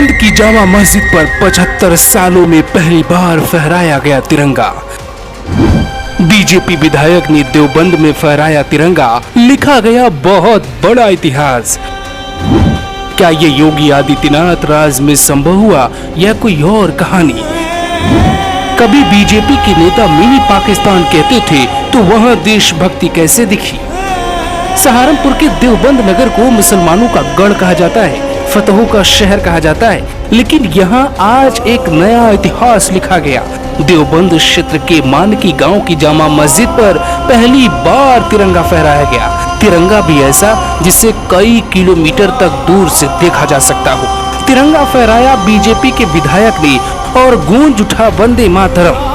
देवबंद की जामा मस्जिद पर 75 सालों में पहली बार फहराया गया तिरंगा। बीजेपी विधायक ने देवबंद में फहराया तिरंगा, लिखा गया बहुत बड़ा इतिहास। क्या ये योगी आदित्यनाथ राज में संभव हुआ या कोई और कहानी? कभी बीजेपी के नेता मिनी पाकिस्तान कहते थे तो वहां देशभक्ति कैसे दिखी? सहारनपुर के देवबंद नगर को मुसलमानों का गढ़ कहा जाता है, फतहों का शहर कहा जाता है, लेकिन यहाँ आज एक नया इतिहास लिखा गया। देवबंद क्षेत्र के मानकी गांव की जामा मस्जिद पर पहली बार तिरंगा फहराया गया। तिरंगा भी ऐसा जिसे कई किलोमीटर तक दूर से देखा जा सकता हो। तिरंगा फहराया बीजेपी के विधायक ने और गूंज उठा वंदे मातरम।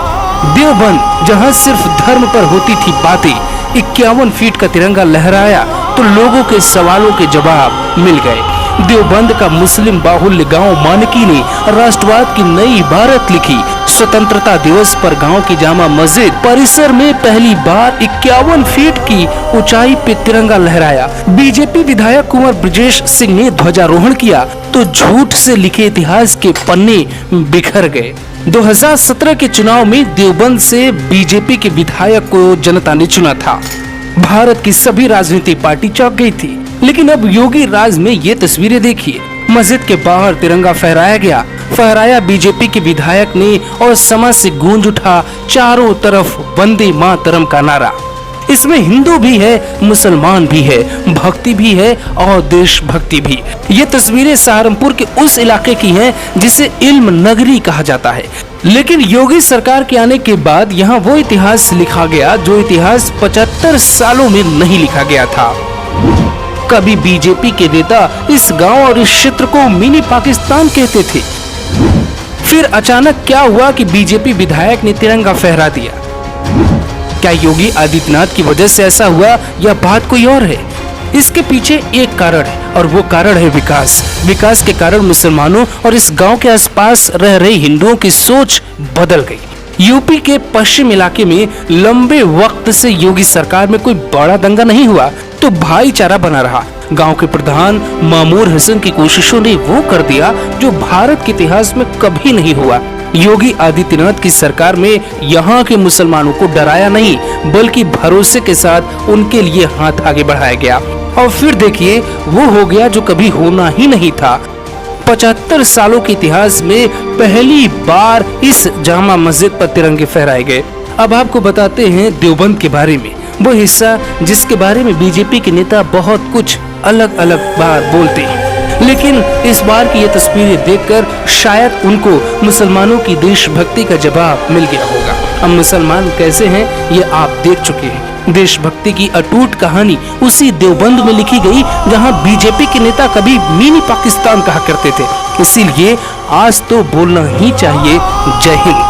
देवबंद जहां सिर्फ धर्म पर होती थी बातें, 51 फीट का तिरंगा लहराया तो लोगों के सवालों के जवाब मिल गए। देवबंद का मुस्लिम बाहुल्य गांव मानकी ने राष्ट्रवाद की नई इबारत लिखी। स्वतंत्रता दिवस पर गांव की जामा मस्जिद परिसर में पहली बार 51 फीट की ऊंचाई पे तिरंगा लहराया। बीजेपी विधायक कुंवर ब्रजेश सिंह ने ध्वजारोहण किया तो झूठ से लिखे इतिहास के पन्ने बिखर गए। 2017 के चुनाव में देवबंद से बीजेपी के विधायक को जनता ने चुना था। भारत की सभी राजनीतिक पार्टी चौंक गई थी, लेकिन अब योगी राज में ये तस्वीरें देखिए। मस्जिद के बाहर तिरंगा फहराया गया, फहराया बीजेपी के विधायक ने और समाज से गूंज उठा चारों तरफ वंदे मातरम का नारा। इसमें हिंदू भी है, मुसलमान भी है, भक्ति भी है और देशभक्ति भी। ये तस्वीरें सहारनपुर के उस इलाके की हैं जिसे इल्म नगरी कहा जाता है। लेकिन योगी सरकार के आने के बाद यहाँ वो इतिहास लिखा गया जो इतिहास 75 सालों में नहीं लिखा गया था। कभी बीजेपी के नेता इस गांव और इस क्षेत्र को मिनी पाकिस्तान कहते थे। फिर अचानक क्या हुआ कि बीजेपी विधायक ने तिरंगा फहरा दिया? क्या योगी आदित्यनाथ की वजह से ऐसा हुआ या बात कोई और है? इसके पीछे एक कारण है और वो कारण है विकास। विकास के कारण मुसलमानों और इस गांव के आसपास रह रहे हिंदुओं की सोच बदल गई। यूपी के पश्चिम इलाके में लंबे वक्त से योगी सरकार में कोई बड़ा दंगा नहीं हुआ तो भाईचारा बना रहा। गांव के प्रधान मामूर हसन की कोशिशों ने वो कर दिया जो भारत के इतिहास में कभी नहीं हुआ। योगी आदित्यनाथ की सरकार में यहाँ के मुसलमानों को डराया नहीं बल्कि भरोसे के साथ उनके लिए हाथ आगे बढ़ाया गया। और फिर देखिए वो हो गया जो कभी होना ही नहीं था। 75 सालों के इतिहास में पहली बार इस जामा मस्जिद पर तिरंगे फहराए गए। अब आपको बताते हैं देवबंद के बारे में, वो हिस्सा जिसके बारे में बीजेपी के नेता बहुत कुछ अलग अलग बार बोलते हैं। लेकिन इस बार की ये तस्वीरें देखकर शायद उनको मुसलमानों की देशभक्ति का जवाब मिल गया होगा। अब मुसलमान कैसे हैं ये आप देख चुके हैं। देशभक्ति की अटूट कहानी उसी देवबंद में लिखी गई जहां बीजेपी के नेता कभी मिनी पाकिस्तान कहा करते थे। इसीलिए आज तो बोलना ही चाहिए, जय हिंद।